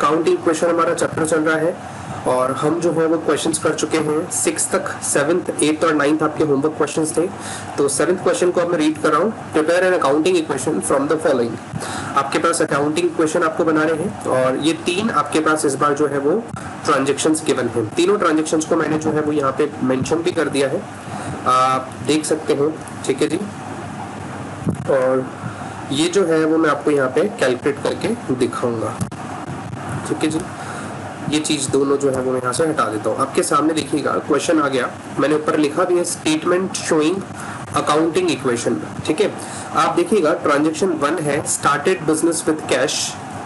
Accounting question हमारा chapter चल रहा है और हम जो है वो क्वेश्चंस कर चुके हैं 6 तक। 7th 8th और 9th आपके होमवर्क क्वेश्चंस थे। तो 7th क्वेश्चन को अब मैं रीड कर रहा हूँ। Prepare an accounting equation from the following. आपके पास अकाउंटिंग क्वेश्चन आपको बनाने हैं और ये 3 आपके पास इस बार जो है वो ट्रांजेक्शंस गिवन है। तीनों ट्रांजेक्शंस को मैंने जो है वो यहाँ पे मेंशन भी कर दिया है, आप देख सकते हो। ठीक है जी, और ये जो है वो मैं आपको यहाँ पे कैलकुलेट करके दिखाऊंगा। ठीक है जी, ये चीज दोनों जो है वो मैं यहाँ से हटा देता हूँ। आपके सामने देखिएगा क्वेश्चन आ गया, मैंने ऊपर लिखा भी है स्टेटमेंट शोइंग अकाउंटिंग इक्वेशन। ठीक है, आप देखिएगा ट्रांजेक्शन 1 है, started business with cash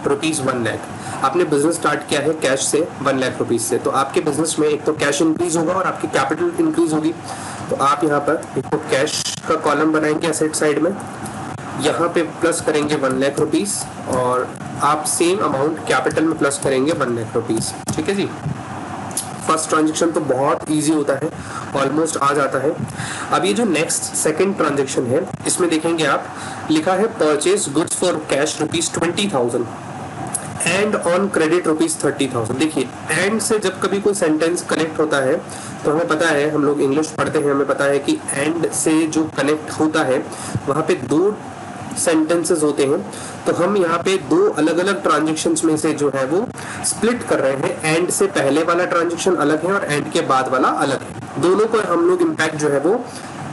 ₹1 lakh. आपने बिजनेस स्टार्ट किया है कैश से 1 लाख रुपीज से, तो आपके बिजनेस में एक तो कैश इंक्रीज होगा और आपकी कैपिटल इंक्रीज होगी। तो आप यहाँ पर एक तो कैश का कॉलम बनाएंगे एसेट साइड में, यहाँ पे प्लस करेंगे 1 लाख रुपीज और आप सेम अमाउंट कैपिटल में प्लस करेंगे 1 लाख रुपीज। ठीक है जी, फर्स्ट ट्रांजेक्शन तो बहुत इजी होता है, ऑलमोस्ट आ जाता है। अब ये जो नेक्स्ट सेकंड ट्रांजेक्शन है इसमें देखेंगे आप, लिखा है purchase goods for cash ₹20,000 and on credit ₹30,000। देखिए एंड से जब कभी कोई सेंटेंस कनेक्ट होता है तो हमें पता है, हम लोग इंग्लिश पढ़ते हैं, हमें पता है कि एंड से जो कनेक्ट होता है वहाँ पे 2 सेंटेंसेस होते हैं। तो हम यहाँ पे 2 अलग अलग ट्रांजेक्शन्स में से जो है वो स्प्लिट कर रहे हैं। एंड से पहले वाला ट्रांजेक्शन अलग है और एंड के बाद वाला अलग है, दोनों को हम लोग इम्पैक्ट जो है वो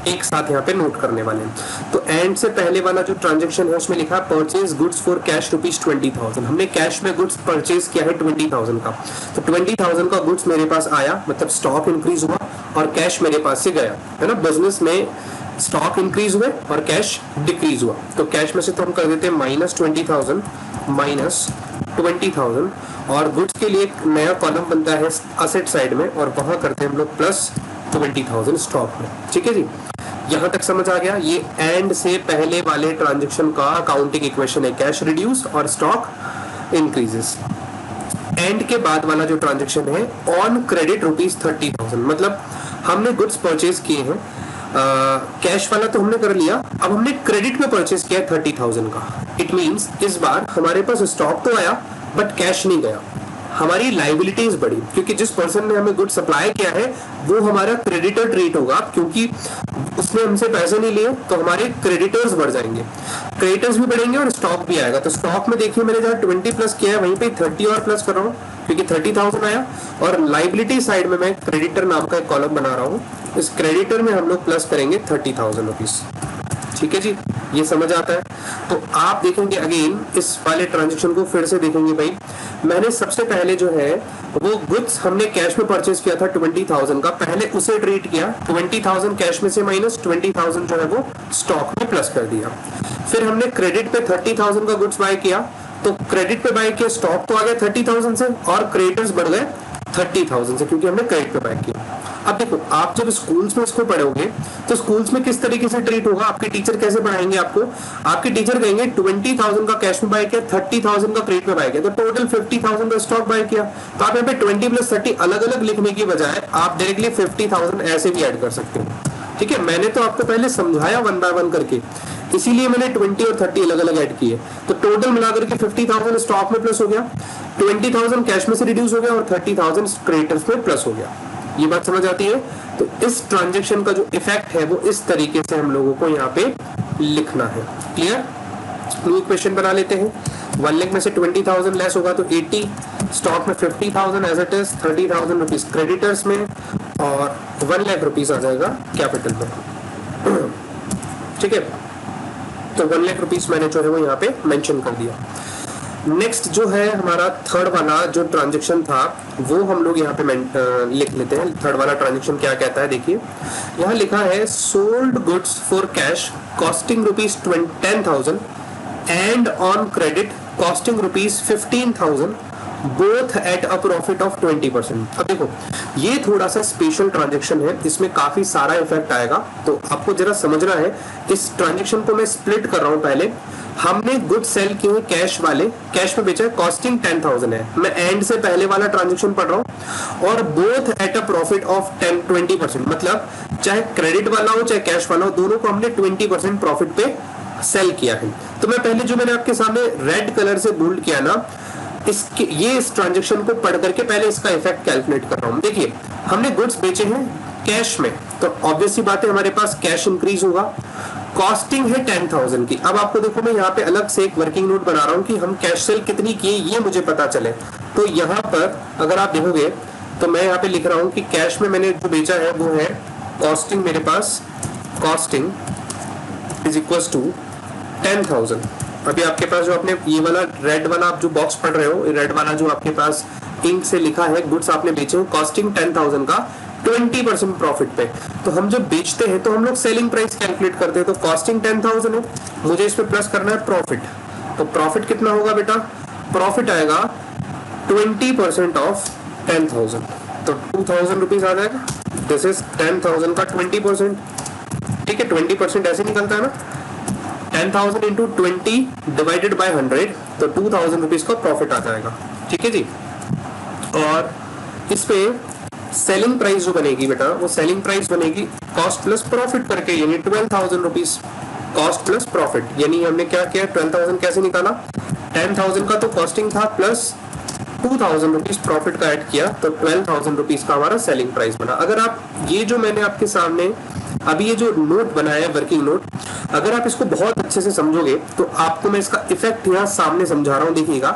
एक साथ यहाँ पे नोट करने वाले हैं। तो एंड से पहले वाला जो ट्रांजेक्शन है उसमें लिखा परचेज गुड्स फॉर कैश ₹20,000। हमने कैश में गुड्स परचेज किया है 20,000 का, तो 20,000 का गुड्स मेरे पास आया, मतलब स्टॉक इंक्रीज हुआ और कैश मेरे पास से गया, है ना। बिजनेस में स्टॉक इंक्रीज हुए और कैश डिक्रीज हुआ, तो कैश में से तो हम कर देते हैं -20,000 -20,000 और गुड्स के लिए एक नया कॉलम बनता है असेट साइड में और वहां करते हैं हम लोग +20,000 स्टॉक में। ठीक है जी, यहां तक समझ आ गया। ये एंड से पहले वाले ट्रांजेक्शन का अकाउंटिंग इक्वेशन है, कैश रिड्यूस और स्टॉक इंक्रीजेस। एंड के बाद वाला जो ट्रांजेक्शन है ऑन क्रेडिट ₹30,000, मतलब हमने गुड्स परचेज किए हैं, कैश वाला तो हमने कर लिया, अब हमने क्रेडिट में परचेज किया 30,000 का। इट मींस इस बार हमारे पास स्टॉक तो आया बट कैश नहीं गया, हमारी लाइबिलिटीज बढ़ी, क्योंकि जिस पर्सन ने हमें गुड सप्लाई किया है वो हमारा क्रेडिटर ट्रीट होगा, क्योंकि उसने हमसे पैसे नहीं लिए, तो हमारे क्रेडिटर्स बढ़ जाएंगे, क्रेडिटर्स भी बढ़ेंगे और स्टॉक भी आएगा। तो स्टॉक में देखिए मैंने जहाँ 20 प्लस किया है वहीं पे 30 और प्लस कर रहा हूँ, क्योंकि 30,000 आया। और लाइबिलिटी साइड में मैं क्रेडिटर नाम का एक कॉलम बना रहा हूँ, इस क्रेडिटर में हम लोग प्लस करेंगे 30,000 रुपीज। ठीक है जी, ये समझ आता है। तो आप देखेंगे अगेन इस वाले ट्रांजेक्शन को फिर से देखेंगे भाई, मैंने सबसे पहले जो है वो गुड्स हमने कैश में परचेज किया था 20,000 का, पहले उसे ट्रीट किया, 20,000 कैश में से -20,000 जो है वो स्टॉक में प्लस कर दिया। फिर हमने क्रेडिट पे 30,000 का गुड्स बाय किया, तो क्रेडिट पे बाय किया, स्टॉक तो आ गया 30,000 से और क्रेडिटर्स बढ़ गए 30,000 से, क्योंकि हमने क्रेडिट पे बाय किया। अब देखो आप जब स्कूल्स में इसको पढ़ोगे तो स्कूल्स में किस तरीके से ट्रीट होगा, आपके टीचर कैसे पढ़ाएंगे आपको, आपके टीचर कहेंगे 20,000 का कैश में बाय किया, 30,000 का क्रेडिट में बाय किया, तो टोटल 50,000 का स्टॉक बाय किया। तो आप यहाँ पे 20 + 30 अलग अलग लिखने की बजाय आप डायरेक्टली 50,000 ऐसे भी ऐड कर सकते हो। ठीक है, मैंने तो आपको पहले समझाया 1 बाय 1 करके, इसीलिए मैंने 20 और 30 अलग अलग ऐड किए। तो टोटल मिलाकर के 50,000 स्टॉक में प्लस हो गया, 20,000 कैश में से रिड्यूस हो गया और 30,000 क्रेडिटर्स में प्लस हो गया। ये बात समझ आती है। तो इस ट्रांजेक्शन का जो इफेक्ट है वो इस तरीके से हम लोगों को यहाँ पे लिखना है। क्लियर? न्यू इक्वेशन बना लेते हैं। 1 लाख में से 20,000 लेस होगा तो 80, स्टॉक में 50,000 as it is, 30,000 rupees creditors में और 1 लाख रुपीज आ जाएगा कैपिटल में। ठीक है, तो 1 लाख रुपीज मैंने जो है वो यहाँ पे मेंशन कर दिया। नेक्स्ट जो है हमारा थर्ड वाला जो ट्रांजेक्शन था वो हम लोग यहाँ पे लिख लेते हैं। थर्ड वाला ट्रांजेक्शन क्या कहता है, देखिए यहाँ लिखा है sold goods for cash costing ₹10,000 and on credit costing ₹15,000 both at a profit of 20%। अब देखो ये थोड़ा सा स्पेशल ट्रांजेक्शन है, इसमें काफी सारा इफेक्ट आएगा, तो आपको जरा समझना है। इस ट्रांजेक्शन को मैं स्प्लिट कर रहा हूं। पहले हमने गुड सेल किए कैश वाले, कैश में बेचा है, कॉस्टिंग 10,000 है। मैं एंड से पहले वाला ट्रांजेक्शन पढ़ रहा हूं और both at a profit of 20%, मतलब चाहे क्रेडिट वाला हो चाहे कैश वाला हो, दोनों को हमने 20% प्रॉफिट पे सेल किया है। तो मैं पहले जो मैंने आपके सामने रेड कलर से बोल्ड किया ना, इसके ये इस ट्रांजेक्शन को पढ़ करके पहले इसका इफेक्ट कैलकुलेट कर रहा हूं। देखिए हमने गुड्स बेचे हैं कैश में, तो ऑब्वियस सी बात है हमारे पास कैश इंक्रीज होगा। कॉस्टिंग है 10,000 की। अब आपको देखो मैं यहाँ पे अलग से एक वर्किंग नोट बना रहा हूँ कि हम कैश सेल कितनी किए ये मुझे पता चले। तो यहाँ पर अगर आप देखोगे तो मैं यहाँ पे लिख रहा हूँ कि कैश में मैंने जो बेचा है वो है कॉस्टिंग, मेरे पास कॉस्टिंग इज इक्वल टू 10,000। अभी आपके पास जो आपने ये वाला रेड वाला आप जो बॉक्स पढ़ रहे हो, रेड वाला जो आपके पास इंक से लिखा है गुड्स आपने बेचे हो कॉस्टिंग 10,000 का 20% प्रॉफिट पे। तो हम जब बेचते हैं तो हम लोग सेलिंग प्राइस कैलकुलेट करते हैं। तो कॉस्टिंग 10,000 है, मुझे इस पे प्लस करना है प्रॉफिट। तो प्रॉफिट कितना होगा बेटा? प्रॉफिट आएगा 20% ऑफ 10,000, तो 2,000 रुपीज आ जाएगा। दिस इज 10,000 का 20%। ठीक है, 20% ऐसे निकलता है ना, 10,000 इंटू 20 डिवाइडेड बाय 100, तो 2,000 रुपीज का प्रॉफिट आ जाएगा। ठीक है जी। और इस पे सेलिंग प्राइस जो बनेगी बेटा, वो सेलिंग प्राइस बनेगी कॉस्ट प्लस प्रॉफिट करके, यानी 12,000 रुपीज कॉस्ट प्लस प्रॉफिट। यानी हमने क्या किया, 12,000 कैसे निकाला, 10,000 का तो कॉस्टिंग था प्लस 2,000 रुपीज प्रॉफिट का ऐड किया, तो 12,000 रुपीज का हमारा सेलिंग प्राइस बना। अगर आप ये जो मैंने आपके सामने अभी ये जो नोट बनाया है वर्किंग नोट, अगर आप इसको बहुत अच्छे से समझोगे तो आपको मैं इसका इफेक्ट यहाँ सामने समझा रहा हूँ। देखिएगा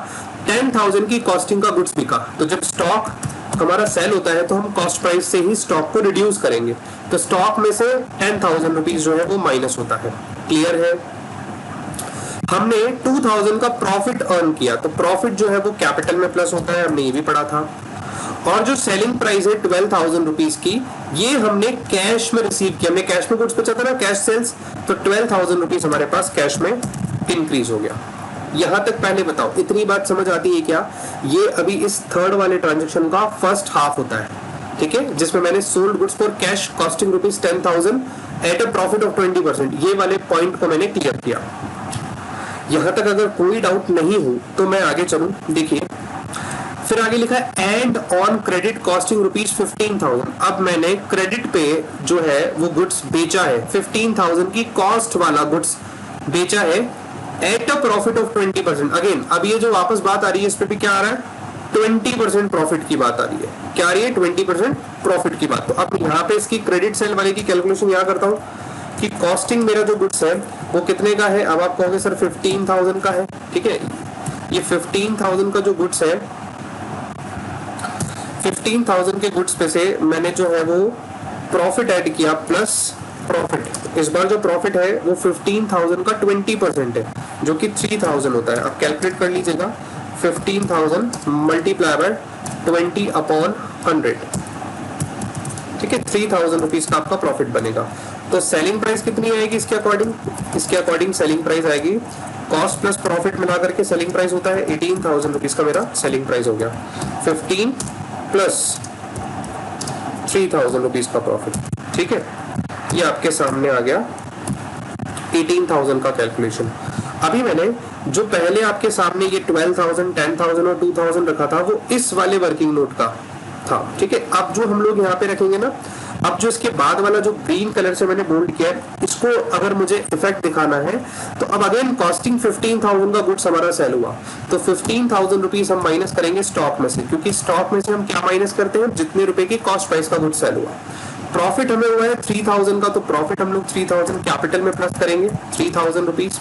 10,000 की कॉस्टिंग का गुड्स बिका, तो जब स्टॉक हमारा सेल होता है तो हम कॉस्ट प्राइस से ही स्टॉक को रिड्यूस करेंगे, तो स्टॉक में से 10,000 रुपीज जो है वो माइनस होता है। क्लियर है? हमने 2,000 का प्रॉफिट अर्न किया, तो प्रॉफिट जो है वो कैपिटल में प्लस होता है, हमने ये भी पढ़ा था। और जो सेलिंग प्राइस है 12,000 रुपीज की, ये हमने कैश में रिसीव किया, हमने कैश में गुड्स बेचा था ना, कैश सेल्स, तो 12,000 रुपीज हमारे पास कैश में इंक्रीज हो गया। यहां तक पहले बताओ इतनी बात समझ आती है क्या? ये अभी इस थर्ड वाले ट्रांजेक्शन का फर्स्ट हाफ होता है, ठीक है, जिसमें मैंने sold goods for cash costing rupees 10,000 at a profit of 20%, ये वाले पॉइंट को मैंने क्लियर किया। यहां तक अगर कोई डाउट नहीं हो तो मैं आगे चलूं। देखिए फिर आगे लिखा है and on credit costing rupees 15,000। अब मैंने क्रेडिट पे जो है वो गुड्स बेचा है, 15,000 की कॉस्ट वाला गुड्स बेचा है at a profit of 20%। Again अब ये जो वापस बात आ रही है इस पे भी क्या आ रहा है, 20% प्रॉफिट की बात आ रही है। क्या आ रही है? 20% प्रॉफिट की बात। तो अब यहाँ पे इसकी क्रेडिट सेल वाले की कैलकुलेशन यहाँ करता हूँ कि कॉस्टिंग मेरा जो गुड्स है वो कितने का है। अब आप कहोगे सर 15,000 का है, ठीक है, ये 15,000 का जो गुड्स है, 15,000 के गुड्स पे से मैंने जो है वो प्रॉफिट ऐड किया प्लस प्रॉफिट। इस बार जो प्रॉफिट है वो 15,000 का 20% है, जो कि 3,000 होता है। अब कैलकुलेट कर लीजिएगा, 15,000 मल्टीप्लाई बाय 20 अपॉन 100, ठीक है, 3,000 रुपीज का आपका प्रॉफिट बनेगा। तो सेलिंग प्राइस कितनी आएगी इसके अकॉर्डिंग? इसके अकॉर्डिंग सेलिंग प्राइस आएगी, कॉस्ट प्लस प्रॉफिट मिला करके सेलिंग प्राइस होता है 18,000 रुपीज का मेरा सेलिंग प्राइस हो गया। 15 प्लस 3,000 रुपीज का प्रॉफिट, ठीक है, ये आपके सामने आ गया 18,000 का कैलकुलेशन। अभी मैंने जो पहले आपके सामने ये 12,000, 10,000 और 2,000 रखा था वो इस वाले वर्किंग नोट का था, ठीक है। अब जो हम लोग यहाँ पे रखेंगे ना, अब जो इसके बाद वाला जो ग्रीन कलर से मैंने बोल्ड किया है, इसको अगर मुझे इफेक्ट दिखाना है तो अब अगेन कॉस्टिंग 15,000 का गुड्स हमारा सेल हुआ, तो 15,000 रुपीज हम माइनस करेंगे स्टॉक में से, क्योंकि स्टॉक में से हम क्या माइनस करते हैं, जितने रुपए की कॉस्ट प्राइस का गुड्स सेल हुआ। प्रॉफिट हमें हुआ है 3,000 का, तो प्रॉफिट हम लोग 3,000 कैपिटल में प्लस करेंगे 3,000 रुपीज,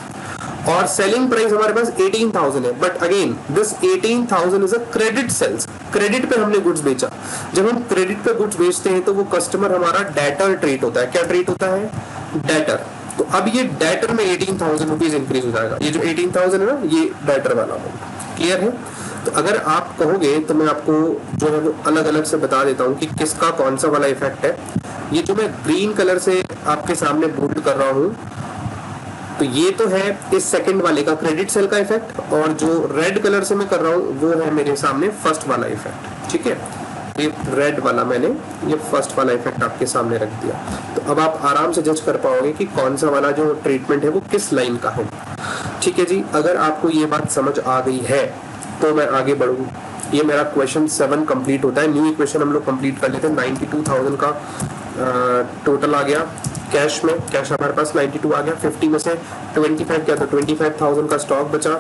और सेलिंग प्राइस हमारे पास 18,000 है। But again this 18,000 is a credit sales, credit पे हमने गुड्स बेचा। जब हम क्रेडिट पे गुड्स बेचते हैं तो वो कस्टमर हमारा डेटर ट्रीट होता है। क्या ट्रीट होता है? डेटर। तो अब ये डेटर में 18,000 रुपीज इंक्रीज हो जाएगा। ये जो 18,000 है ना, ये डेटर वाला अमाउंट। क्लियर है? तो अगर आप कहोगे तो मैं आपको जो है वो अलग अलग से बता देता हूँ कि किसका कौन सा वाला इफेक्ट है। ये जो मैं ग्रीन कलर से आपके सामने बोल्ड कर रहा हूँ, तो ये तो है इस सेकंड वाले का क्रेडिट सेल का इफेक्ट, और जो रेड कलर से मैं कर रहा हूँ वो है मेरे सामने फर्स्ट वाला इफेक्ट, ठीक है। ये रेड वाला मैंने ये फर्स्ट वाला इफेक्ट आपके सामने रख दिया। तो अब आप आराम से जज कर पाओगे कि कौन सा वाला जो ट्रीटमेंट है वो किस लाइन का है, ठीक है जी। अगर आपको ये बात समझ आ गई है तो मैं आगे बढ़ूँ। ये मेरा क्वेश्चन 7 कंप्लीट होता है। न्यू इक्वेशन हम लोग कंप्लीट कर लेते हैं। 92,000 का टोटल आ गया कैश में, कैश हमारे पास 92 आ गया। 50 में से 25 क्या, तो 25,000 का स्टॉक बचा,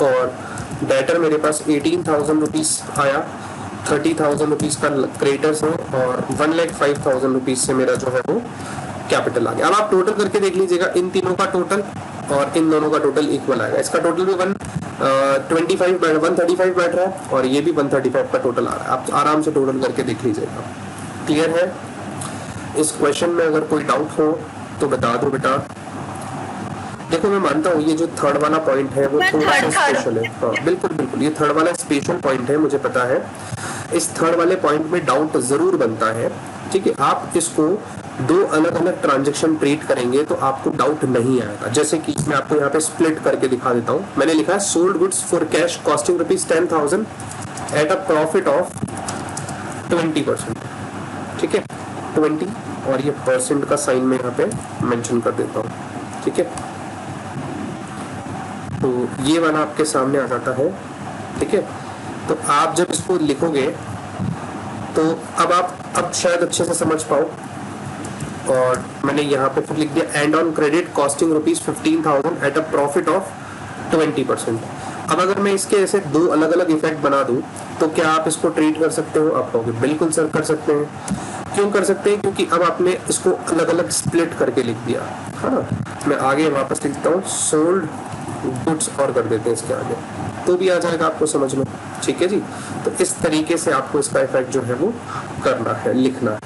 और डेटर मेरे पास 18,000 रुपीज आया, 30,000 रुपीज का क्रेडिटर्स है और 1,05,000 रुपीज से मेरा जो है वो कैपिटल आ गया। अब आप टोटल करके देख लीजिएगा, इन तीनों का टोटल और इन दोनों का टोटल इक्वल आएगा। इसका टोटल भी 135 बैठ रहा है और ये भी 135 का टोटल आ रहा है। आप आराम से टोटल करके देख लीजिएगा। क्लियर है? इस क्वेश्चन में अगर कोई डाउट हो तो बता दो बेटा। देखो मैं मानता हूँ ये जो थर्ड वाला पॉइंट है वो थोड़ा सा स्पेशल है। हाँ बिल्कुल बिल्कुल, ये थर्ड वाला स्पेशल पॉइंट है, मुझे पता है। इस थर्ड वाले पॉइंट में डाउट जरूर बनता है, ठीक है। आप इसको दो अलग अलग ट्रांजेक्शन ट्रीट करेंगे तो आपको डाउट नहीं आएगा। जैसे कि मैं आपको यहाँ पे स्प्लिट करके दिखा देता हूँ। मैंने लिखा है sold goods for cash costing ₹10,000 at a profit of 20%, ठीक है 20, और ये परसेंट का साइन मैं यहाँ पे मेंशन कर देता हूँ, ठीक है। तो ये वाला आपके सामने आ जाता है, ठीक है। तो आप जब इसको लिखोगे तो अब शायद अच्छे से समझ पाओ। और मैंने यहाँ पे फिर लिख दिया and on credit costing ₹15,000 at a profit of 20%। अब अगर मैं इसके ऐसे दो अलग अलग इफेक्ट बना दूं तो क्या आप इसको ट्रीट कर सकते हो? आप कहोगे बिल्कुल सर कर सकते हैं। क्यों कर सकते हैं? क्योंकि अब आपने इसको अलग अलग स्प्लिट करके लिख दिया। हाँ, मैं आगे वापस लिखता हूँ सोल्ड गुड्स और कर देते हैं इसके आगे, तो भी आ जाएगा आपको समझ में, ठीक है जी। तो इस तरीके से आपको इसका इफेक्ट जो है वो करना है, लिखना है,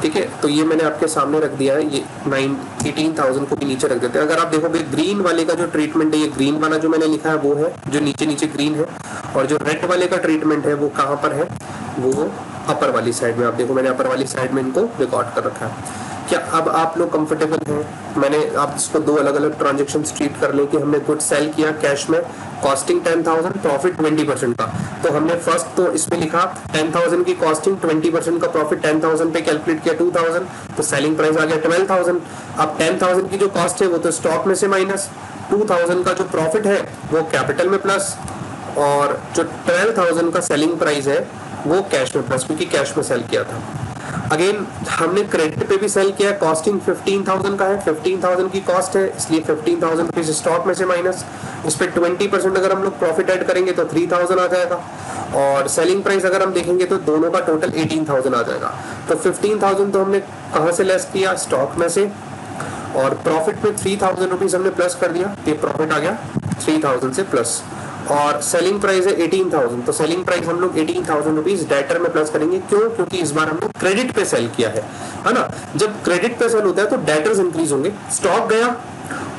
ठीक है। तो ये मैंने आपके सामने रख दिया है। ये 18,000 को भी नीचे रख देते हैं। अगर आप देखोगे ग्रीन वाले का जो ट्रीटमेंट है, ये ग्रीन वाला जो मैंने लिखा है वो है जो नीचे नीचे ग्रीन है, और जो रेड वाले का ट्रीटमेंट है वो कहाँ पर है? वो अपर वाली साइड में। आप देखो मैंने अपर वाली साइड में इनको रिकॉर्ड कर रखा है। क्या अब आप लोग कंफर्टेबल हैं? मैंने आप इसको दो अलग अलग ट्रांजेक्शन ट्रीट कर लें कि हमने गुड सेल किया कैश में, कॉस्टिंग 10,000, प्रॉफिट 20% का। तो हमने फर्स्ट तो इसमें लिखा 10,000 की कॉस्टिंग, 20% का प्रॉफिट, 10,000 पे कैलकुलेट किया 2,000, तो सेलिंग प्राइस आ गया 12,000। अब 10,000 की जो कॉस्ट है वो तो स्टॉक में से माइनस, 2,000 का जो प्रॉफिट है वो कैपिटल में प्लस, और जो 12,000 का सेलिंग प्राइस है वो कैश में प्लस, क्योंकि कैश में सेल किया था। अगेन हमने क्रेडिट पे भी सेल किया, कॉस्टिंग 15,000 का है, 15,000 की कॉस्ट है, इसलिए 15,000 रुपीज स्टॉक में से माइनस, इस पे 20% अगर हम लोग प्रॉफिट ऐड करेंगे तो 3,000 आ जाएगा, और सेलिंग प्राइस अगर हम देखेंगे तो दोनों का टोटल 18,000 आ जाएगा। तो 15,000 तो हमने कहाँ से लेस किया? स्टॉक में से, और प्रॉफिट में 3,000 रुपीज हमने प्लस कर दिया, ये प्रॉफिट आ गया 3,000 से प्लस, और सेलिंग प्राइस है 18,000, तो सेलिंग प्राइस हम लोग 18,000 रुपीज डेटर में प्लस करेंगे। क्यों? क्योंकि इस बार हम लोग क्रेडिट पे सेल किया है ना। जब क्रेडिट पे सेल होता है तो डेटर्स इंक्रीज होंगे, स्टॉक गया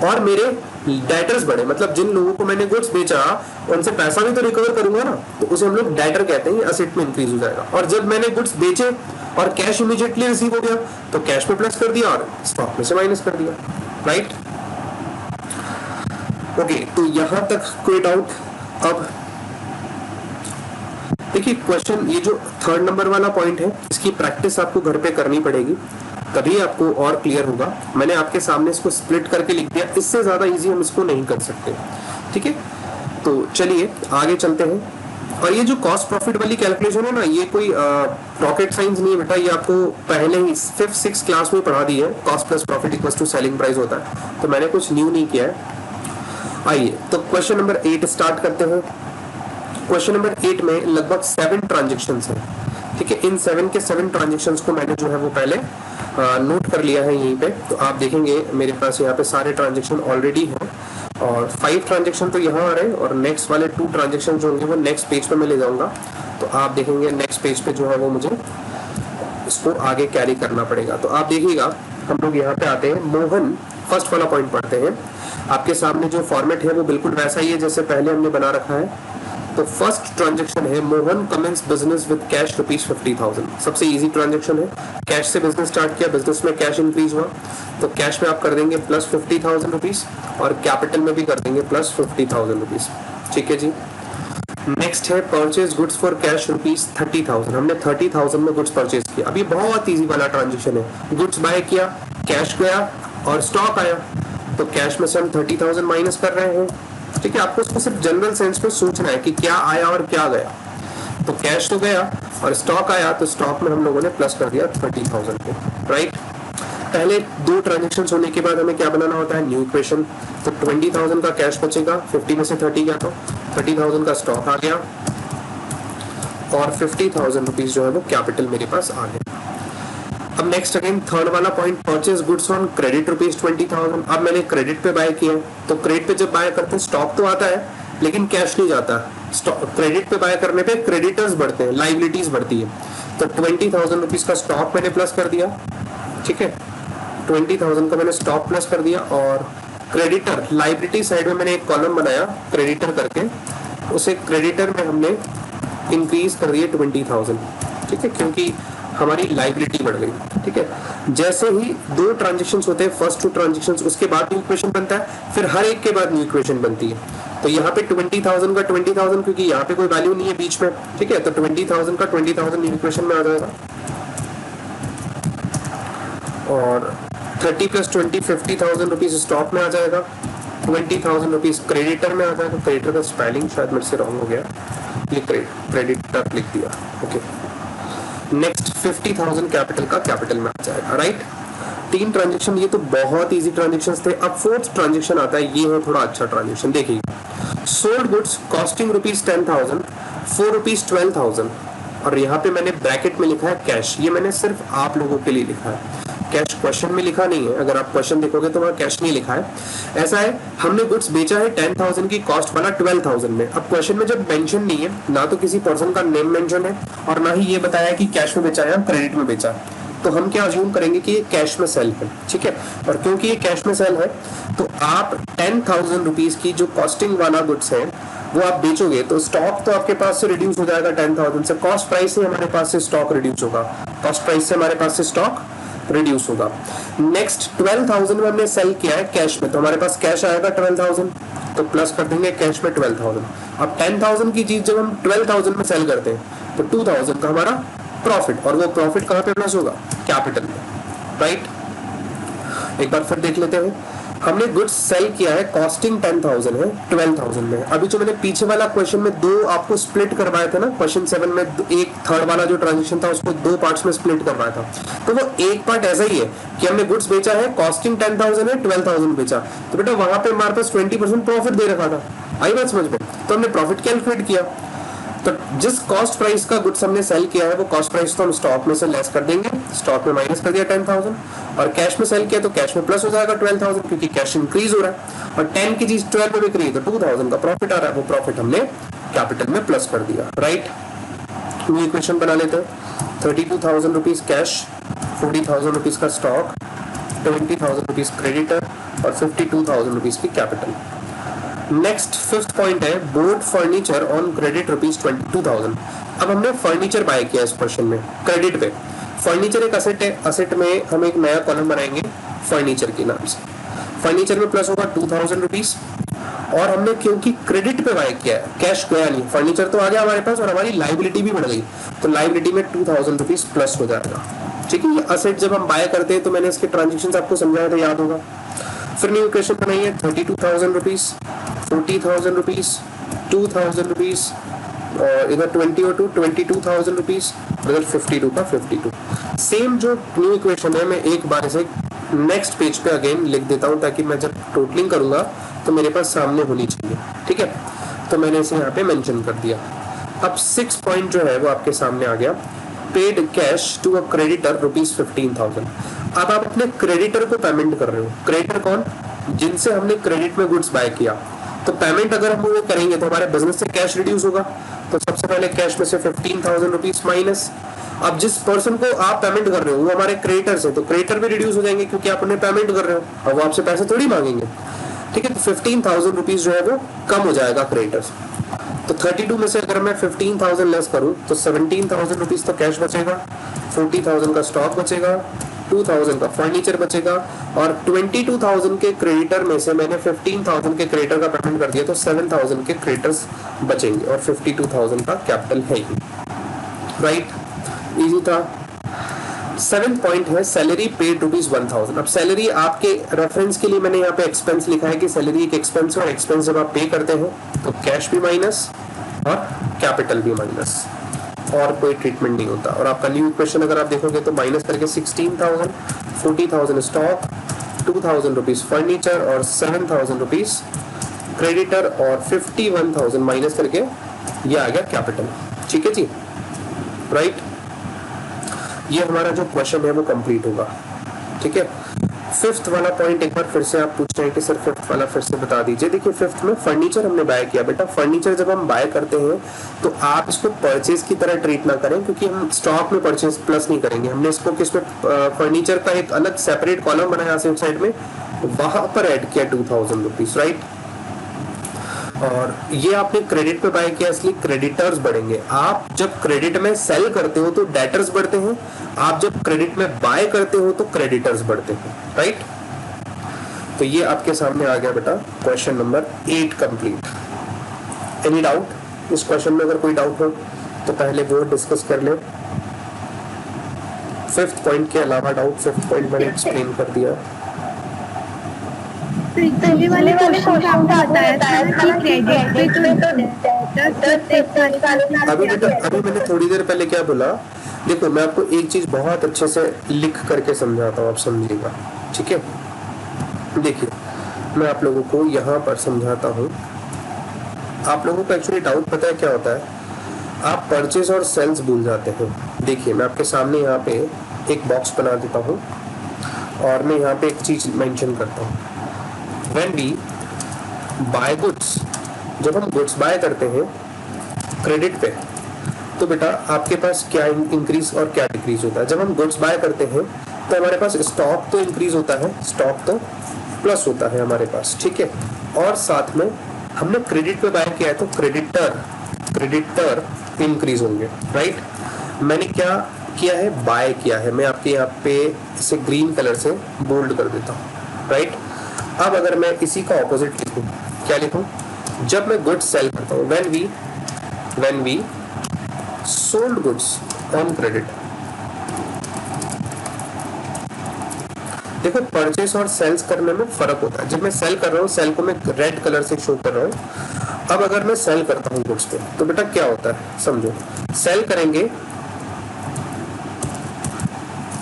और मेरे डेटर्स बढ़े, मतलब जिन लोगों को मैंने गुड्स बेचा उनसे पैसा भी तो रिकवर करूंगा ना, तो उसे हम लोग डेटर कहते हैं, असेट में इंक्रीज हो जाएगा। और जब मैंने गुड्स बेचे और कैश इमीडिएटली रिसीव हो गया तो कैश में प्लस कर दिया और स्टॉक में से माइनस कर दिया, राइट। ओके, तो यहां तक कोई डाउट? अब देखिए क्वेश्चन, ये जो थर्ड नंबर वाला पॉइंट है इसकी प्रैक्टिस आपको घर पे करनी पड़ेगी, तभी आपको और क्लियर होगा। मैंने आपके सामने इसको स्प्लिट करके लिख दिया, इससे ज्यादा इजी हम इसको नहीं कर सकते, ठीक है। तो चलिए आगे चलते हैं। और ये जो कॉस्ट प्रॉफिट वाली कैलकुलेशन है ना, ये कोई रॉकेट साइंस नहीं है बेटा, ये आपको पहले ही 5th-6th क्लास में पढ़ा दी है। Cost plus profit equals to selling price होता है, तो मैंने कुछ न्यू नहीं किया है। आइए तो क्वेश्चन नंबर 8 स्टार्ट करते हैं। क्वेश्चन नंबर 8 में लगभग 7 ट्रांजेक्शंस हैं, ठीक है। इन 7 के 7 ट्रांजेक्शंस को मैंने जो है वो पहले नोट कर लिया है यहीं पे। तो आप देखेंगे मेरे पास यहाँ पे सारे ट्रांजेक्शन ऑलरेडी हैं, और 5 ट्रांजेक्शन तो यहाँ आ रहे हैं, और नेक्स्ट वाले 2 ट्रांजेक्शन जो होंगे वो नेक्स्ट पेज पे मैं ले जाऊंगा। तो आप देखेंगे नेक्स्ट पेज पे जो है वो मुझे इसको आगे कैरी करना पड़ेगा। तो आप देखिएगा हम लोग यहाँ पे आते हैं, मोहन फर्स्ट वाला पॉइंट पढ़ते हैं। आपके सामने जो फॉर्मेट है वो बिल्कुल वैसा ही है जैसे पहले हमने बना रखा है। तो फर्स्ट ट्रांजेक्शन है Mohan commences business with cash ₹50,000। सबसे इजी ट्रांजेक्शन है, कैश से बिजनेस स्टार्ट किया, बिजनेस में कैश इंक्रीज हुआ, तो कैश में आप कर देंगे प्लस ₹50,000 और कैपिटल में भी कर देंगे प्लस ₹50,000, ठीक है जी। नेक्स्ट है परचेज गुड्स फॉर कैश ₹30,000। हमने 30,000 में गुड्स परचेज किया। अब ये बहुत इजी वाला ट्रांजेक्शन है, गुड्स बाय किया, कैश गया और स्टॉक आया, तो कैश में से हम 30,000 माइनस कर रहे हैं, ठीक है। आपको इसको सिर्फ जनरल सेंस में सोचना है कि क्या आया और क्या गया। तो कैश तो गया और स्टॉक आया, तो स्टॉक में हम लोगों ने प्लस कर दिया 30,000 पे, राइट। पहले दो ट्रांजेक्शन होने के बाद हमें क्या बनाना होता है, न्यू इक्वेशन। तो 20,000 का कैश बचेगा, 50 में से 30 गया तो 30,000 का स्टॉक आ गया और 50,000 रुपीज जो है वो कैपिटल मेरे पास आ गया। अब नेक्स्ट अगेन थर्ड वाला point, purchase goods on credit rupees 20,000। अब मैंने क्रेडिट पे बाय किया, तो क्रेडिट पे जब बाय करते हैं स्टॉक तो आता है लेकिन कैश नहीं जाता। क्रेडिट पे बाय करने पे क्रेडिटर्स बढ़ते हैं, लाइबिलिटीज बढ़ती है। तो 20,000 रुपीज का स्टॉक मैंने प्लस कर दिया, ठीक है, 20,000 का मैंने स्टॉक प्लस कर दिया। और क्रेडिटर लाइबिलिटी साइड में मैंने एक कॉलम बनाया क्रेडिटर करके, उसे क्रेडिटर में हमने इंक्रीज कर दिया 20,000, ठीक है, क्योंकि हमारी लाइबिलिटी बढ़ गई, ठीक है। जैसे ही दो ट्रांजेक्शंस होते हैं, फर्स्ट टू ट्रांजेक्शंस, उसके बाद न्यू इक्वेशन बनता है, फिर हर एक के बाद न्यू इक्वेशन बनती है। तो यहाँ पे 20,000 का 20,000, क्योंकि यहाँ पे कोई वैल्यू नहीं है बीच में, ठीक है, तो 20,000 का 20,000 न्यू इक्वेशन में आ जाएगा और 30 प्लस 20 50,000 रुपीज स्टॉक में आ जाएगा, 20,000 रुपीज क्रेडिटर में आ जाएगा। क्रेडिटर का स्पेलिंग शायद मेरे से रॉन्ग हो गया, ये क्रेडिटर लिख दिया, ओके। नेक्स्ट 50,000 कैपिटल का कैपिटल में आ जाएगा, राइट। तीन ट्रांजेक्शन, ये तो बहुत इजी ट्रांजेक्शंस थे। अब फोर्थ ट्रांजेक्शन आता है, ये है थोड़ा अच्छा ट्रांजेक्शन। देखिए, sold goods costing rupees 10,000 for rupees 12,000, और यहाँ पे मैंने ब्रैकेट में लिखा है कैश। ये मैंने सिर्फ आप लोगों के लिए लिखा है, कैश क्वेश्चन में लिखा नहीं है। अगर आप क्वेश्चन देखोगे तो वहाँ कैश नहीं लिखा है। ऐसा है, हमने गुड्स बेचा है 10,000 की कॉस्ट वाला 12,000 में। अब क्वेश्चन में जब मेंशन नहीं है, ना तो किसी पर्सन का नेम मेंशन है और ना ही ये बताया कि कैश में बेचा है क्रेडिट में बेचा, तो हम क्या अज्यूम करेंगे कि ये कैश में सेल है, ठीक है। और क्योंकि ये कैश में सेल है, तो आप 10,000 रुपीज की जो कॉस्टिंग वाला गुड्स है वो आप बेचोगे, तो स्टॉक तो आपके पास से रिड्यूस हो जाएगा 10,000 से। कॉस्ट प्राइस से हमारे पास से स्टॉक रिड्यूस होगा, कॉस्ट प्राइस से हमारे पास से स्टॉक रिड्यूस होगा। नेक्स्ट 12,000 में हमने सेल किया है कैश में, तो हमारे पास कैश आएगा 12,000, तो प्लस कर देंगे कैश में 12,000। अब 10,000 की चीज जब हम 12,000 में सेल करते हैं तो 2,000 का हमारा प्रॉफिट, और वो प्रॉफिट कहाँ पे प्लस होगा, कैपिटल में, राइट। एक बार फिर देख लेते हैं, हमने गुड्स सेल किया है, कॉस्टिंग 10,000 है 12,000 में। अभी जो मैंने पीछे वाला क्वेश्चन में दो आपको स्प्लिट करवाया था ना, क्वेश्चन 7 में एक थर्ड वाला जो ट्रांजेक्शन था उसको दो पार्ट्स में स्प्लिट करवाया था, तो वो एक पार्ट ऐसा ही है कि हमने गुड्स बेचा है, कॉस्टिंग 10,000 है, 12,000 बेचा, तो बेटा वहां पे हमारे पास 20% प्रॉफिट दे रखा था। आई बात समझ में? तो हमने प्रॉफिट कैलकुलेट किया, तो जिस कॉस्ट प्राइस का गुड्स हमने सेल किया है वो कॉस्ट प्राइस तो हम स्टॉक में से लेस कर देंगे, स्टॉक में माइनस कर दिया 10,000, और कैश में सेल किया तो कैश में प्लस हो जाएगा 12,000, क्योंकि कैश इंक्रीज हो रहा है, और 10 की चीज 12 में बिक रही है तो 2,000 का प्रॉफिट आ रहा है, वो प्रॉफिट हमने कैपिटल में प्लस कर दिया, राइट। न्यू इक्वेशन बना लेते हैं, 32,000 रुपीज कैश, 40,000 रुपीज का स्टॉक, 20,000 रुपीज क्रेडिटर और 52,000 रुपीज की कैपिटल। नेक्स्ट फिफ्थ पॉइंट है, board furniture on credit rupees 22,000। अब हमने फर्नीचर बाय किया इस क्वेश्चन में क्रेडिट पे। फर्नीचर एक असेट है, असेट में हम एक नया कॉलम बनाएंगे फर्नीचर के नाम से। फर्नीचर में प्लस होगा 2,000 रुपीज, और हमने क्योंकि क्रेडिट पे बाय किया है, कैश गया नहीं, फर्नीचर तो आ गया हमारे पास और हमारी लाइबिलिटी भी बढ़ गई, तो लाइबिलिटी में 2,000 रुपीज प्लस हो जाएगा, ठीक है। ये असेट जब हम बाय करते हैं तो मैंने इसके ट्रांजेक्शन आपको समझाया था, याद होगा। फिर न्यू इक्वेशन बनाइए, 32,000 रुपीज, 40,000 रुपीज, 2,000 रुपीज, और इधर 20 और 22,000 रुपीज, इधर 52 का 52। सेम जो न्यू इक्वेशन है मैं एक बार इसे नेक्स्ट पेज पे अगेन लिख देता हूँ, ताकि मैं जब टोटलिंग करूंगा तो मेरे पास सामने होनी चाहिए, ठीक है। तो मैंने इसे यहाँ पे मेंशन कर दिया। अब 6 पॉइंट जो है वो आपके सामने आ गया, paid cash to a creditor rupees 15,000। अब आप अपने क्रेडिटर को पेमेंट कर रहे हो। क्रेडिटर कौन? जिनसे हमने क्रेडिट में गुड्स बाय किया। तो पेमेंट अगर हम वो करेंगे तो हमारे बिजनेस से कैश रिड्यूस होगा, तो सबसे पहले कैश में से 15,000 रुपीज माइनस। अब जिस पर्सन को आप पेमेंट कर रहे हो वो हमारे क्रेडिटर से, तो क्रेडिटर भी रिड्यूस हो जाएंगे क्योंकि आप उन्हें पेमेंट कर रहे हो और वो आपसे पैसे थोड़ी मांगेंगे, ठीक है। तो 15,000 रुपीज जो है वो कम हो जाएगा क्रेडिटर्स। तो 32 में से अगर मैं 15,000 लेस करूं तो 17,000 रुपीज तो कैश बचेगा, 40,000 का स्टॉक बचेगा, 2,000 का फर्नीचर बचेगा, और 22,000 के क्रेडिटर में से मैंने 15,000 के क्रेडिटर का पेमेंट कर दिया, तो 7,000 के क्रेडिटर्स बचेंगे और 52,000 का कैपिटल है ही, राइट। इजी था। 7th पॉइंट है, सैलरी पेड रुपीज 1,000। अब सैलरी आपके रेफरेंस के लिए मैंने यहाँ पे एक्सपेंस लिखा है कि सैलरी एक एक्सपेंस है, और एक्सपेंस जब आप पे करते हैं तो कैश भी माइनस और कैपिटल भी माइनस। और कोई ट्रीटमेंट नहीं होता। और आपका न्यू इक्वेशन अगर आप देखोगे तो माइनस करके 16,000, 40,000 स्टॉक, 2,000 रुपीज फर्नीचर और 7,000 रुपीज क्रेडिटर और 51,000 माइनस करके ये आ गया कैपिटल। ठीक है जी, राइट। ये हमारा जो क्वेश्चन है वो कंप्लीट होगा। ठीक है, फिफ्थ वाला पॉइंट एक बार फिर से आप पूछ रहे हैं कि सर फिफ्थ वाला फिर से बता दीजिए। देखिए फिफ्थ में फर्नीचर हमने बाय किया। बेटा फर्नीचर जब हम बाय करते हैं तो आप इसको परचेज की तरह ट्रीट ना करें, क्योंकि हम स्टॉक में परचेज प्लस नहीं करेंगे। हमने इसको किसमें, फर्नीचर का एक अलग सेपरेट कॉलम बनाया असेट साइड में, वहां पर ऐड किया 2,000 रुपीज, राइट। और ये आपने क्रेडिट पे बाय किया, इसलिए क्रेडिटर्स बढ़ेंगे। आप जब क्रेडिट में सेल करते हो तो डेटर्स बढ़ते हैं, आप जब क्रेडिट में बाय करते हो तो क्रेडिटर्स बढ़ते हैं, राइट। तो ये आपके सामने आ गया बेटा question number 8 complete. Any doubt इस क्वेश्चन में? अगर कोई डाउट हो तो पहले वो डिस्कस कर ले। फिफ्थ पॉइंट के अलावा डाउट, फिफ्थ पॉइंट मैंने एक्सप्लेन कर दिया। पहले वाले क्वेश्चन का आपने बताया था कि क्रेडिट पे तो अभी मैंने थोड़ी देर पहले क्या बोला, देखो मैं आपको एक चीज बहुत अच्छे से लिख करके समझाता हूँ, आप समझिएगा। ठीक है, देखिए मैं आप लोगों को यहाँ पर समझाता हूँ। आप लोगों को एक्चुअली डाउट पता है क्या होता है, आप परचेज और सेल्स भूल जाते हैं। देखिए मैं आपके सामने यहाँ पे एक बॉक्स बना देता हूँ और मैं यहाँ पे एक चीज मेंशन करता हूँ। When we buy goods, जब हम गुड्स बाय करते हैं क्रेडिट पे, तो बेटा आपके पास क्या इंक्रीज और क्या डिक्रीज होता है। जब हम गुड्स बाय करते हैं तो हमारे पास स्टॉक तो इंक्रीज होता है, स्टॉक तो प्लस होता है हमारे पास, ठीक है। और साथ में हमने क्रेडिट पे बाय किया है तो क्रेडिटर इंक्रीज होंगे, राइट। मैंने क्या किया है, बाय किया है। मैं आपके यहाँ पे इसे ग्रीन कलर से बोल्ड कर देता हूँ, राइट। अब अगर मैं इसी का ऑपोजिट लिखूं, क्या लिखूं, जब मैं गुड्स सेल करता हूं, when we sold goods on credit. देखो परचेस और सेल्स करने में फर्क होता है। जब मैं सेल कर रहा हूं, सेल को मैं रेड कलर से शो कर रहा हूं। अब अगर मैं सेल करता हूं गुड्स पे, तो बेटा क्या होता है समझो, सेल करेंगे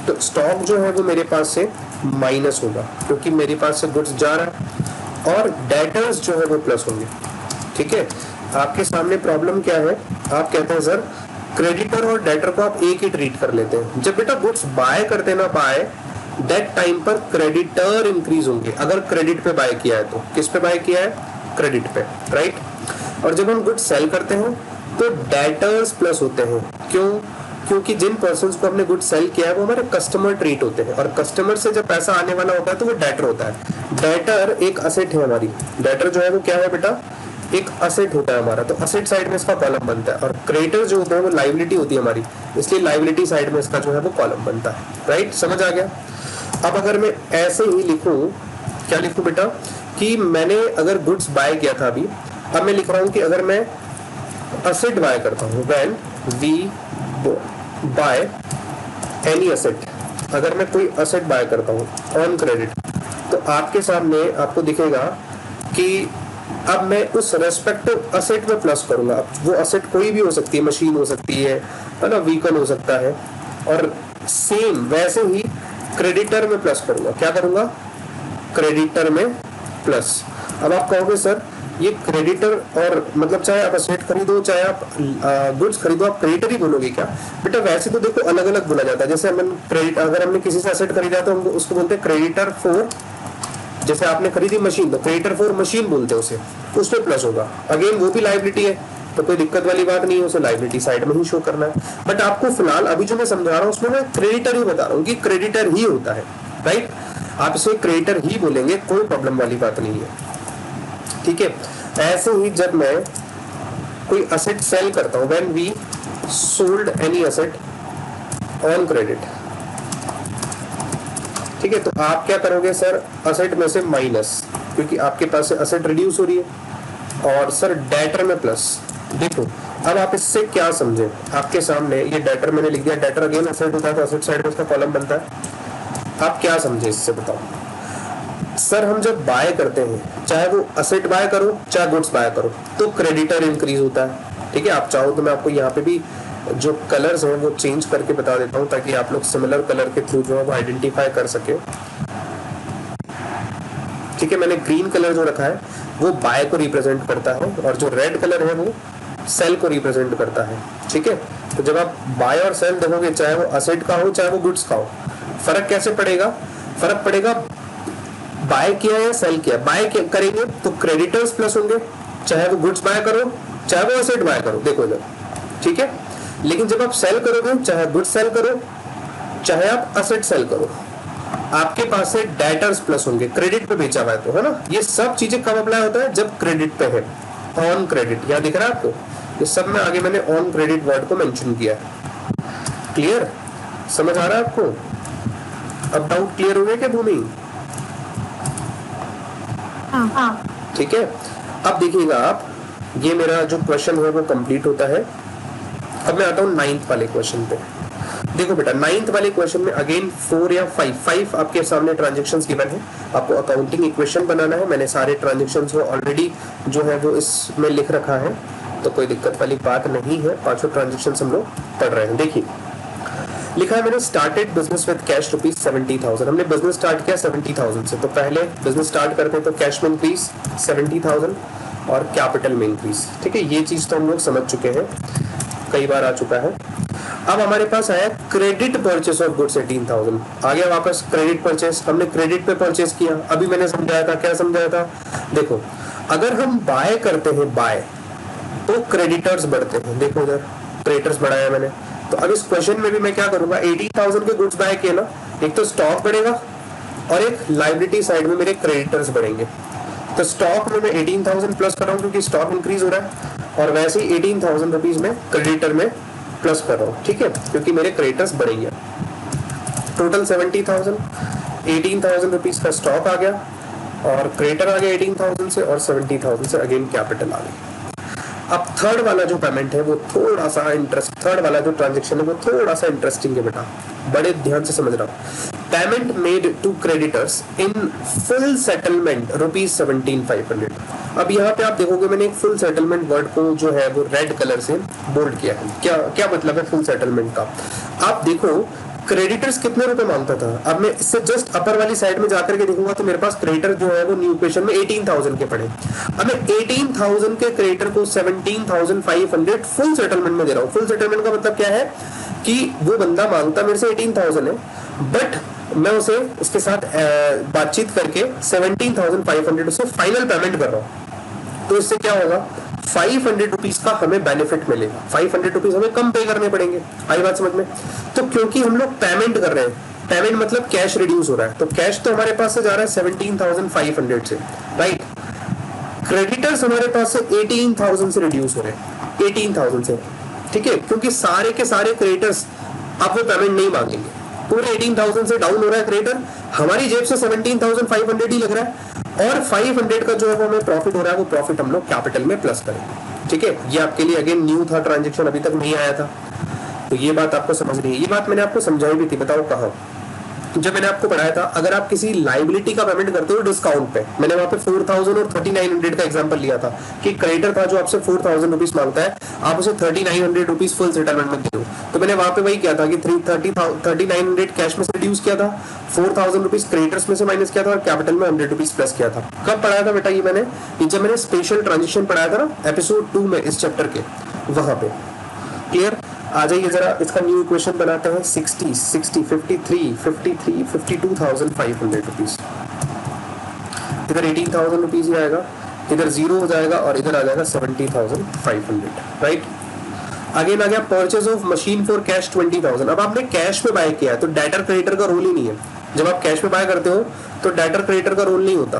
तो स्टॉक जो है वो मेरे पास से माइनस होगा, क्योंकि मेरे पास से गुड्स जा रहा है, और डेटर्स जो है वो प्लस होंगे। ठीक है, आपके सामने प्रॉब्लम क्या है, आप कहते हैं सर क्रेडिटर और डेटर को आप एक ही ट्रीट कर लेते हैं। जब बेटा गुड्स बाय करते ना, बाय दैट टाइम पर क्रेडिटर इंक्रीज होंगे। अगर क्रेडिट पे बाय किया है तो किस पे बाय किया है, क्रेडिट पे, राइट। और जब हम गुड्स सेल करते हैं तो डेटर्स प्लस होते हैं। क्यों? क्योंकि जिन पर्सन्स को हमने गुड सेल किया है वो हमारे कस्टमर ट्रीट होते हैं, और कस्टमर से जब पैसा आने वाला होता है तो वो डेटर होता है। डेटर एक असेट है हमारी, डेटर जो है वो क्या है बेटा, एक असेट होता है हमारा, तो असेट साइड में इसका कॉलम बनता है। और क्रेडिटर जो होते हैं वो लायबिलिटी होती है हमारी, इसलिए लायबिलिटी साइड में इसका जो है वो कॉलम बनता है, राइट। समझ आ गया? अब अगर मैं ऐसे ही लिखूं, क्या लिखूं बेटा, कि मैंने अगर गुड्स बाय किया था अभी, अब मैं लिख रहा हूं कि अगर मैं असेट बाय करता हूं, when we buy any asset, अगर मैं कोई असेट बाय करता हूं ऑन क्रेडिट, तो आपके सामने आपको दिखेगा कि अब मैं उस रेस्पेक्टिव असेट में प्लस करूंगा। वो असेट कोई भी हो सकती है, मशीन हो सकती है ना, व्हीकल हो सकता है, और सेम वैसे ही क्रेडिटर में प्लस करूंगा। क्या करूंगा, क्रेडिटर में प्लस। अब आप कहोगे सर ये क्रेडिटर, और मतलब चाहे आप असेट खरीदो चाहे आप गुड्स खरीदो, आप क्रेडिटर ही बोलोगे क्या? बेटा वैसे तो देखो अलग अलग बोला जाता है। जैसे हमने क्रेडिट, अगर हमने किसी से असेट खरीदा तो हम उसको बोलते हैं क्रेडिटर फॉर, जैसे आपने खरीदी मशीन तो क्रेडिटर फॉर मशीन बोलते हैं उसे, उसमें प्लस होगा। अगेन वो भी लायबिलिटी है, तो कोई दिक्कत वाली बात नहीं है, उसे लायबिलिटी साइड में ही शो करना है। बट आपको फिलहाल अभी जो मैं समझा रहा हूँ उसमें मैं क्रेडिटर ही बता रहा हूँ कि क्रेडिटर ही होता है, राइट। आप इसे क्रेडिटर ही बोलेंगे, कोई प्रॉब्लम वाली बात नहीं है, ठीक है। ऐसे ही जब मैं कोई असेट सेल करता हूं, when we sold any asset on credit, ठीक है, तो आप क्या करोगे सर, असेट में से माइनस, क्योंकि आपके पास से असेट रिड्यूस हो रही है, और सर डेटर में प्लस। देखो अब आप इससे क्या समझे, आपके सामने ये डेटर मैंने लिख दिया, डेटर अगेन असेट होता है तो असेट साइड में उसका कॉलम बनता है। आप क्या समझे इससे बताओ सर, हम जब बाय करते हैं, चाहे वो असेट बाय करो चाहे गुड्स बाय करो, तो क्रेडिटर इंक्रीज होता है, ठीक है। आप चाहो तो मैं आपको यहाँ पे भी जो कलर्स हैं वो चेंज करके बता देता हूँ ताकि आप लोग सिमिलर कलर के थ्रू जो है वो आइडेंटिफाई कर सके। ठीक है, मैंने ग्रीन कलर जो रखा है वो बाय को रिप्रेजेंट करता है और जो रेड कलर है वो सेल को रिप्रेजेंट करता है। ठीक है, तो जब आप बाय और सेल देखोगे, चाहे वो असेट का हो चाहे वो गुड्स का हो, फर्क कैसे पड़ेगा? फर्क पड़ेगा बाय किया या सेल किया। बाय करेंगे तो क्रेडिटर्स प्लस होंगे, चाहे वो गुड्स बाय करो चाहे वो असेट बाय करो, देखो इधर। ठीक है, लेकिन जब आप सेल करोगे, चाहे गुड्स सेल करो चाहे आप असेट सेल करो, आपके पास से डेटर्स प्लस होंगे, क्रेडिट पे बेचा हुआ है तो, है ना। ये सब चीजें कब अप्लाई होता है? जब क्रेडिट पे है, ऑन क्रेडिट। यहाँ दिख रहा है आपको? ये सब में आगे मैंने ऑन क्रेडिट वर्ड को मेंशन किया है। क्लियर? समझ आ रहा है आपको? अब डाउट क्लियर हो गया क्या भूमि? ठीक है, अब देखिएगा आप, ये मेरा जो क्वेश्चन है वो कंप्लीट होता है। अब मैं आता हूँ 9th वाले क्वेश्चन पे। देखो बेटा, 9th वाले क्वेश्चन में अगेन 4 या 5 आपके सामने ट्रांजैक्शंस गिवन है। आपको अकाउंटिंग इक्वेशन बनाना है। मैंने सारे ट्रांजैक्शंस को ऑलरेडी जो है वो इसमें लिख रखा है, तो कोई दिक्कत वाली बात नहीं है। 5 ट्रांजैक्शंस हम लोग पढ़ रहे हैं। देखिए, लिखा है मैंने स्टार्टेड बिजनेस विद कैश ₹70,000। हमने बिजनेस स्टार्ट किया 70,000 से, तो पहले बिजनेस स्टार्ट करते हैं तो कैश में इंक्रीज 70,000 और कैपिटल में इंक्रीज। ठीक है, ये चीज तो हम लोग समझ चुके हैं, कई बार आ चुका है। अब हमारे पास आया क्रेडिट परचेस ऑफ गुड्स 18,000। आ गया वापस क्रेडिट परचेस, हमने क्रेडिट पे परचेस किया। अभी मैंने समझाया था, क्या समझाया था? देखो, अगर हम बाय करते हैं बाय, तो क्रेडिटर्स बढ़ते हैं। देखो इधर क्रेडिटर्स बढ़ाया मैंने। तो अब इस क्वेश्चन में भी मैं क्या करूंगा? 18,000 के गुड्स बाय किए ना, एक तो स्टॉक बढ़ेगा और एक लायबिलिटी साइड में मेरे क्रेडिटर्स बढ़ेंगे। तो स्टॉक में मैं 18,000 प्लस कर रहा हूँ क्योंकि स्टॉक इंक्रीज हो रहा है, और वैसे ही 18,000 रुपीज में क्रेडिटर में प्लस कर रहा हूँ। ठीक है, क्योंकि मेरे क्रेडिटर्स बढ़ेंगे। टोटल 70,000, 18,000 रुपीज का स्टॉक आ गया और क्रेडिटर आ गया 18,000 से, और 70,000 से अगेन कैपिटल आ गई। अब थर्ड वाला जो पेमेंट है वो थोड़ा सा थर्ड वाला जो ट्रांजेक्शन है वो थोड़ा सा इंटरेस्टिंग है बेटा, बड़े ध्यान से समझ रहा हूँ। Payment made to creditors in full settlement ₹17,500। अब यहाँ पे आप देखोगे मैंने एक फुल सेटलमेंट वर्ड को जो है वो रेड कलर से बोल्ड किया है। क्या क्या मतलब है फुल सेटलमेंट का? आप देखो क्रेडिटर्स कितने रुपए मांगता था। अब मैं इससे जस्ट अपर वाली साइड में जाकर के देखूंगा तो मेरे पास क्रेडिटर जो है वो न्यू इक्वेशन में 18,000 के पड़े। अब मैं 18,000 के क्रेडिटर को 17,500 फुल सेटलमेंट में दे रहा हूँ। फुल सेटलमेंट का मतलब क्या है कि वो बंदा मांगता मेरे से 18,000 है, बट मैं उसे उसके साथ बातचीत करके 17,500 उसे फाइनल पेमेंट कर रहा हूँ। तो इससे क्या होगा? 500 रुपीज का हमें बेनिफिट मिलेगा। 500 रुपीज हमें कम पे करने पड़ेंगे। आई बात समझ में? तो क्योंकि हम लोग पेमेंट कर रहे हैं, पेमेंट मतलब कैश रिड्यूस हो रहा है, तो कैश तो हमारे पास से जा रहा है 17,500 से, राइट। क्रेडिटर्स हमारे पास से 18,000 से रिड्यूस हो रहे हैं, 18,000 से। ठीक है, क्योंकि सारे के सारे क्रेडिटर्स अब वो पेमेंट नहीं मांगेंगे। पूरे 18,000 से डाउन हो रहा है क्रेडिटर, हमारी जेब से 17,500 ही लग रहा है, और 500 का जो है वो हमें प्रॉफिट हो रहा है, वो प्रॉफिट हम लोग कैपिटल में प्लस करेंगे। ठीक है, ये आपके लिए अगेन न्यू था, ट्रांजैक्शन अभी तक नहीं आया था, तो ये बात आपको समझनी है। ये बात मैंने आपको समझाई भी थी, बताओ कहाँ? जब मैंने आपको पढ़ाया था, अगर आप किसी लाइबिलिटी का पेमेंट करते हो डिस्काउंट पे, मैंने वहां पे 4,000 और 3,900 का एग्जांपल लिया था कि क्रेडिटर था जो आपसे 4,000 रुपीज मांगता है, आप उसे 3,900 रुपीज फुल सेटलमेंट में दे दो। तो मैंने वहां पे वही किया था कि 3,900 कैश में से रिड्यूस किया था, 4,000 रुपीज क्रेडिटर्स में से माइनस किया था, और कैपिटल में 100 रुपीज प्लस किया था। कब पढ़ाया था बेटा ये मैंने? जब मैंने स्पेशल ट्रांजेक्शन पढ़ाया था ना एपिसोड 2 में, इस चैप्टर के, वहां पे। क्लियर? आ जाइए जरा, इसका न्यू इक्वेशन बनाते हैं। 60, 60, 53, 53, 52,500 रुपीज। इधर 18,000 रुपीज ही आएगा, इधर जीरो हो जाएगा, और इधर आ जाएगा 70,500, राइट। अगेन आ गया purchase of machine for cash 20,000। अब आपने कैश में बाय किया है तो डेटर क्रेडिटर का रोल ही नहीं है। जब आप कैश में बाय करते हो तो डेटर क्रेडिटर का रोल नहीं होता।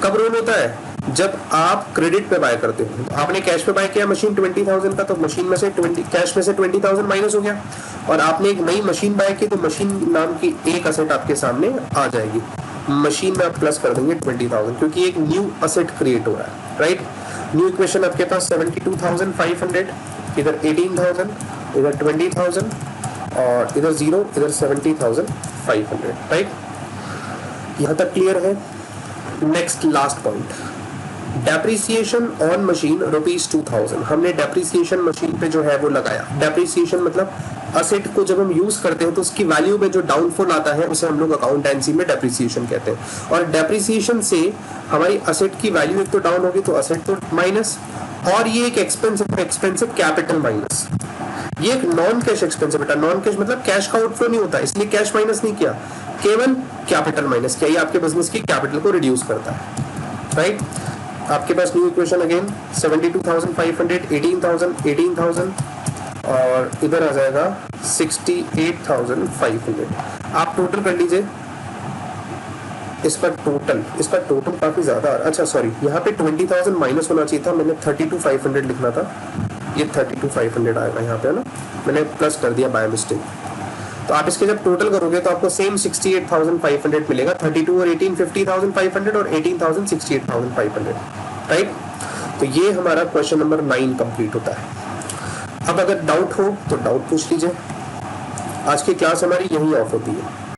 कब रोल होता है? जब आप क्रेडिट पे बाय करते हो। आपने कैश पे बाय किया मशीन 20,000 का, तो मशीन में से कैश में से 20,000 माइनस हो गया, और आपने एक नई मशीन बाय की, तो मशीन नाम की एक असेट आपके सामने आ जाएगी। मशीन में आप प्लस कर देंगे 20,000, क्योंकि एक न्यू असेट क्रिएट हो रहा है, राइट। न्यू इक्वेशन आपके पास 72,500, इधर 18,000, इधर 20,000, और इधर जीरो, इधर 70,500, राइट। यहां तक क्लियर है? Next last point, depreciation on machine ₹2000, हमने डेप्रिसिएशन मशीन पे जो है वो लगाया। डेप्रिसिएशन मतलब असेट को जब हम यूज करते हैं तो उसकी वैल्यू में जो डाउनफॉल आता है उसे हम लोग अकाउंटेंसी में डेप्रिसिएशन कहते हैं। और डेप्रिसिएशन से हमारी असेट की वैल्यू एक तो डाउन होगी तो असेट तो माइनस, और ये एक एक्सपेंसिव कैपिटल माइनस। ये एक नॉन कैश एक्सपेंस है बेटा। नॉन कैश मतलब कैश का आउटफ्लो नहीं होता, इसलिए कैश माइनस नहीं किया, केवल कैपिटल माइनस किया। ये आपके बिजनेस की कैपिटल को रिड्यूस करता है, राइट। आपके पास न्यू इक्वेशन अगेन 72,500, 18,000 और इधर आ जाएगा 68,500। आप टोटल कर लीजिए इसका टोटल काफी ज्यादा। अच्छा सॉरी, यहाँ पे 20,000 माइनस होना चाहिए था, मैंने 32,500 लिखना था, ये 32,500 आएगा यहाँ पे, है ना, मैंने प्लस कर दिया बाय मिस्टेक। तो आप इसके जब टोटल करोगे तो आपको सेम 68,500 मिलेगा। 32 और 18 50,500 और 18,000 68,500, राइट। तो ये हमारा क्वेश्चन नंबर 9 कंप्लीट होता है। अब अगर डाउट हो तो डाउट पूछ लीजिए। आज की क्लास हमारी यही ऑफ होती है।